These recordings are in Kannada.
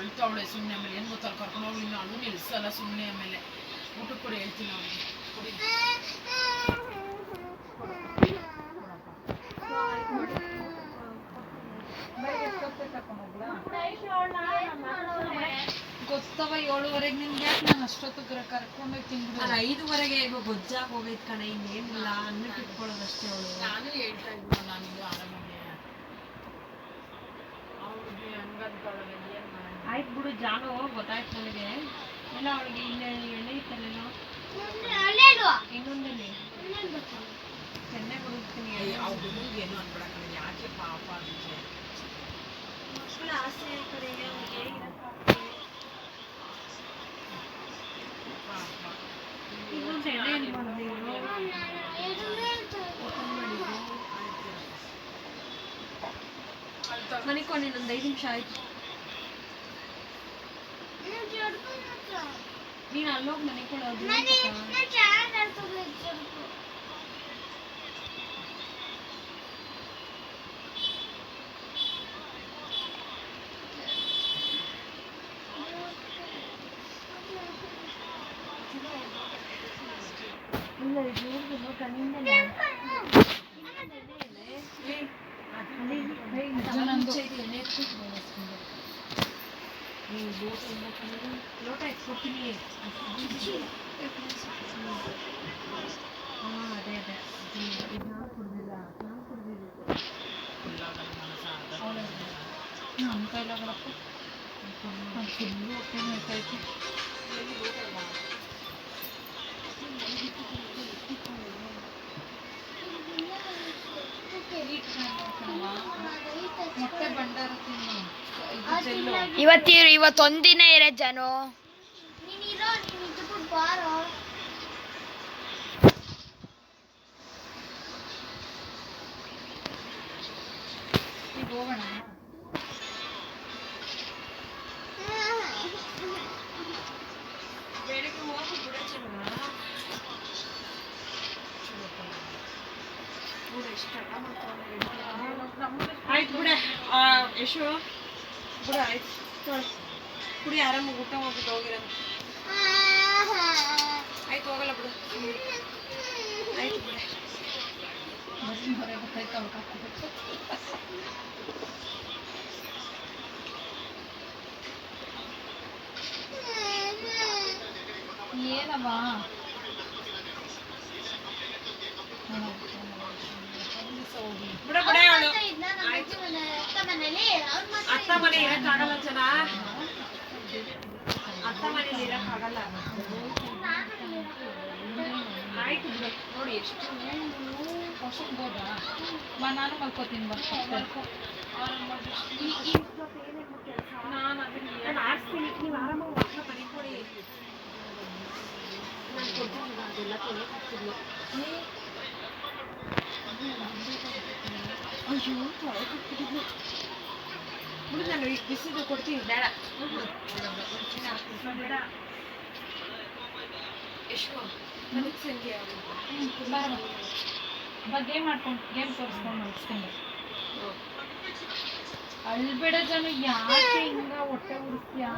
ಅಳ್ತಾವಳೆ ಸುಮ್ಮನೆ. ಆಮೇಲೆ ಏನು ಗೊತ್ತಲ್ಲ, ಕರ್ಕೊಂಡು ಹೋಗಿ ಇನ್ನು ಅಳು ನಿಲ್ಸಲ್ಲ ಸುಮ್ಮನೆ. ಆಮೇಲೆ ಊಟಕ್ಕೆ ಕೂಡ ಹೇಳ್ತೀನಿ ಅವ್ರಿಗೆ ಕುಡಿ. ಗೊತ್ತವ 7:30 ನಿನ್ಗೆ ಯಾಕೆ ನಾನು ಅಷ್ಟೊತ್ತಿಗೆ ಕರ್ಕೊಂಡೋಗಿ ತಿಂದು 5:30 ಗೊಜ್ಜಾಗ ಹೋಗೈತ್ ಕಣೆ, ಇನ್ನೇನಿಲ್ಲ ಅನ್ನಕ್ಕೆ ಇಟ್ಕೊಳ್ಳೋದಷ್ಟೇ ಅವಳು. ನಾನು ಹೇಳ್ತಾ ಇದ್ದೆ ನನಗೆ ಆರಾಮಾಗಿ ಅವ್ರಿಗೆ ಹಂಗಂತವಳಿಗೆ ಏನು ಮಾಡೋಣ. ಆಯ್ತು ಬಿಡು ಜಾನು, ಗೊತ್ತಾಯ್ತು ನನಗೆ. ಎಲ್ಲ ಅವಳಿಗೆ ಇಲ್ಲೇ ಎಣ್ಣೆ ಇತ್ತಲ್ಲೇನೋ ಇನ್ನೊಂದೇನೆ ಎಣ್ಣೆ ಕೊಡಿಸ್ತೀನಿ. ಅವ್ರು ಏನು ಅನ್ಬೇಡ ಕಣೆ, ಯಾಕೆ ಪಾಪ ಅದಕ್ಕೆ ಮಕ್ಕಳ ಆಸೆ ಕಡೆ ಅವ್ರಿಗೆ ಇನ್ನೊಂದು ಎಣ್ಣೆ ಏನು ಮಾಡಿದೆ ಮನಿಕೊಂಡು ಇನ್ನೊಂದು 5 ನಿಮಿಷ ಆಯ್ತು. ನೀನು ಅಲ್ಲೋಗಿ ಮನಿಕೊಳ್ಳೋದು ಇಲ್ಲ. ಇದು ಕಣ್ಣಿಂದ ಲೋಟ ಎತ್ಕೊಡ್ತೀನಿ. ಅದೇ ನಾನು ಕುಡ್ದಿಲ್ಲ, ನಾನು ಕುಡ್ದಿದ್ದು ನಮ್ಮ ಕೈಲಾಗಲಪ್ಪ. ಫುಲ್ಲು ಹೊಟ್ಟೆ ನೋಯ್ತಾಯ್ತು. ಮೊಟ್ಟೆ ಭಂಡಾರ ತಿನ್ನು. ಇವತ್ತೊಂದಿನ ಇರೋ ಜಾನು. ಈಗ ಹೋಗೋಣ. ಬೆಳಿಗ್ಗೆ ಹೋಗಿ ಬಿಡೋಣ. ಆಯ್ತು ಬಿಡ ಯಶು, ಬಿಡ ಆಯ್ತು ಕುಡಿ, ಆರಾಮಾಗಿ ಊಟ ಮಾಡ್ಬಿಟ್ಟು ಹೋಗಿರೋದು. ಆಯ್ತು ಹೋಗಲ್ಲ ಬಿಡು. ಆಯ್ತು ಬಿಡ. ಏನಮ್ಮ ಬಿಡ ಬಿಡ ಅವಳು. ಅತ್ತ ಮನೆ ಇರಕ್ಕಾಗಲ್ಲ ಜನ, ಅತ್ತ ಮನೇಲಿ ಇರಕ್ಕಾಗಲ್ಲ. ಆಯ್ತು ಬಿಡು. ನೋಡಿ ಎಷ್ಟು ಹೊಸಬೋದಾ ನಾನು ಮಲ್ಕೋತೀನಿ. ನಾನು ಅದನ್ನ ಆಡ್ಸ್ತೀನಿ, ನೀವು ಆರಾಮಾಗಿ ವಾಸನ ಬರೀಕೊಡಿ. ನಾನು ಕೊಡ್ತೀನಿ ಅದೆಲ್ಲ ತೊಗೊಳ್ತಿದ್ಲು. ಅಯ್ಯೋ ತೊಗೊಳ್ತಿದ್ಲು ಬಿಡು. ನಾನು ಈಗ ಬಿಸಿದು ಕೊಡ್ತೀನಿ, ಬೇಡ ಬೇಡ. ಎಷ್ಟು ನನಗೆ ಸಂಖ್ಯೆ ಗೇಮ್ ಮಾಡ್ಕೊಂಡು ಗೇಮ್ ತೋರಿಸ್ಕೊಂಡು ಮಲ್ಸ್ಕೊಂಡು ಅಳ್ಬೇಡ ಜನ. ಯಾಕೆ ಹಿಂಗ ಹೊಟ್ಟೆ ಉರಿಸ್ತೀಯಾ?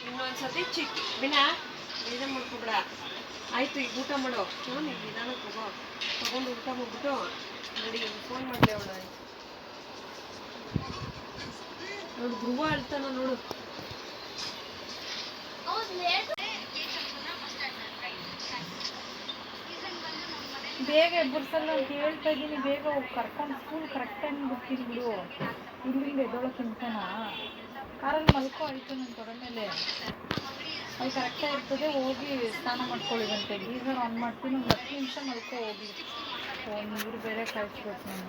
ಇನ್ನೊಂದ್ಸತಿ ಚಿಕ್ಕಿ ಬಿನ ಇದೇ ಮಾಡ್ಕೊಬಿಡ. ಆಯ್ತು ಈಗ ಊಟ ಮಾಡೋ. ಈಗ ನಿಧಾನ ತಗೊಂಡು ಊಟ ಮಾಡ್ಬಿಟ್ಟು ನೋಡಿ ಫೋನ್ ಮಾಡಲಿ ಅವಳು. ಆಯ್ತು ನೋಡು ಧ್ರುವ ಅಳ್ತಾನ ನೋಡು. ಬೇಗ ಎಬ್ಬರ್ಸಲ್ಲ ಅಂತ ಹೇಳ್ತಾ ಇದ್ದೀನಿ. ಬೇಗ ಹೋಗಿ ಕರ್ಕೊಂಡು ಸ್ಕೂಲ್ ಕರೆಕ್ಟ್ ಟೈಮ್ ಬಿಡ್ತೀನಿ ಬಿಡು. ಇಲ್ಲಿಂದ ಎದ್ದೊಳಕ್ಕಿಂತನ ಕಾರಲ್ಲಿ ಮಲ್ಕೋ. ಆಯಿತು ನನ್ನ ತೊಡೆ ಮೇಲೆ ಅಲ್ಲಿ ಕರೆಕ್ಟಾಗಿ ಇರ್ತದೆ. ಹೋಗಿ ಸ್ನಾನ ಮಾಡ್ಕೊಳ್ಳಿವಂತೆ. ಗೀಸರ್ ಆನ್ ಮಾಡ್ತೀನಿ, ಒಂದು 10 ನಿಮಿಷ ಮಲ್ಕೋ ಹೋಗಿ. ನೀರು ಬೇರೆ ಕಾಯಿಸ್ಬೇಕು ನಾನು.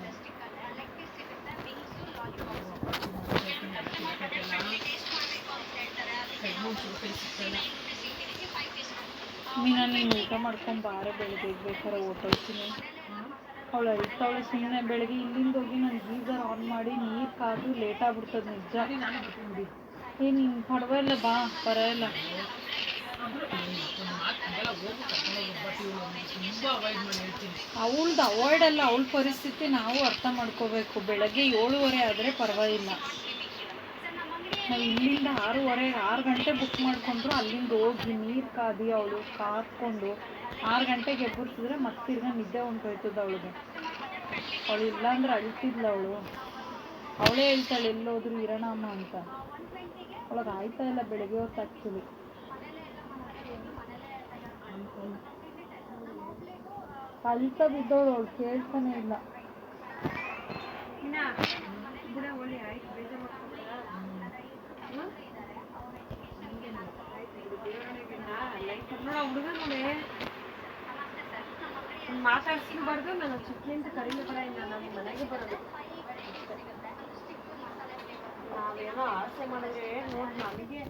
ಮೀನಾ ನೀನು ಊಟ ಮಾಡ್ಕೊಂಡು ಬಾರೆ, ಬೆಳಗ್ಗೆ ಬೇಕಾದ್ರೆ ಓಟೋಯ್ತೀನಿ. ಅವಳು ಅಳ್ತಾವಳೆ ಸುಮ್ಮನೆ. ಬೆಳಗ್ಗೆ ಇಲ್ಲಿಂದ ಹೋಗಿ ನಾನು ಗೀಸರ್ ಆನ್ ಮಾಡಿ ನೀರು ಕಾದು ಲೇಟ್ ಆಗ್ಬಿಡ್ತದೆ ನಿಜ. ನೀನು ಪರವಾಗಿಲ್ಲ ಬಾ, ಪರವಾಗಿಲ್ಲ. ಅವಳ್ದು ಅವಾಯ್ಡ್ ಅಲ್ಲ, ಅವಳ ಪರಿಸ್ಥಿತಿ ನಾವು ಅರ್ಥ ಮಾಡ್ಕೋಬೇಕು. ಬೆಳಗ್ಗೆ 7:30 ಆದರೆ ಪರವಾಗಿಲ್ಲ, ನಾವು ಇಲ್ಲಿಂದ 6 ಗಂಟೆ ಬುಕ್ ಮಾಡ್ಕೊಂಡ್ರು ಅಲ್ಲಿಂದ ಹೋಗಿ ನೀರು ಕಾದಿ ಅವಳು ಕಾದ್ಕೊಂಡು 6 ಗಂಟೆಗೆ ಎಬ್ಬರಿಸಿದ್ರೆ ಮತ್ತೆ ತಿರ್ಗಾ ನಿದ್ದೆ ಹೊಂಟೋಯ್ತದ ಅವಳಿಗೆ. ಅವಳು ಇಲ್ಲಾಂದ್ರೆ ಅಳ್ತಿದ್ಲ. ಅವಳೇ ಹೇಳ್ತಾಳೆ ಎಲ್ಲೋದ್ರು ಇರೋಣಮ್ಮ ಅಂತ. ಅವಳಿಗೆ ಆಯ್ತಾ ಇಲ್ಲ ಬೆಳಗ್ಗೆ ಹೊತ್ತು ಆ್ಯಕ್ಚುಲಿ. ಕಲಿತಾ ಬಿದ್ದವಳು, ಅವಳು ಕೇಳ್ತಾನೆ ಇಲ್ಲ. ಹುಡುಗ ನೋಡಿ ಮಾತಾಡ್ಸ್ಬಾರ್ದು, ನಾನು ಚಿಕ್ಕಿ ಅಂತ ಕರೀಲಿ ಬರ ಇಲ್ಲ, ನಾನು ಮನೆಗೆ ಬರೋದು. ನಾವೇನೋ ಆಸೆ ಮಾಡಿದ್ರೆ ನೋಡಿ ನಮಗೆ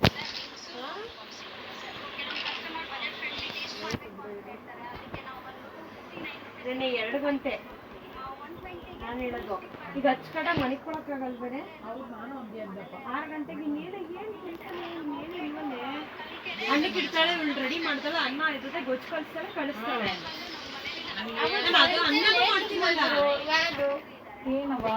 ನೆನ್ನೆ 2 ಗಂಟೆ ನಾನು ಹೇಳೋದು. ಈಗ ಹಚ್ಕಡ ಮನೆಗೆ ಕೊಡೋಕ್ಕಾಗಲ್ಲ ಬೇರೆ. 6 ಗಂಟೆಗೆ ಅನ್ನಕ್ಕೆ ಇಡ್ತಾಳೆ, ಇವಳು ರೆಡಿ ಮಾಡ್ತಾಳೆ, ಅನ್ನ ಇರ್ತದೆ, ಗೊಜ್ಜು ಕಳಿಸ್ತಾಳೆ, ಕಳಿಸ್ತಾಳೆ. ಏನವ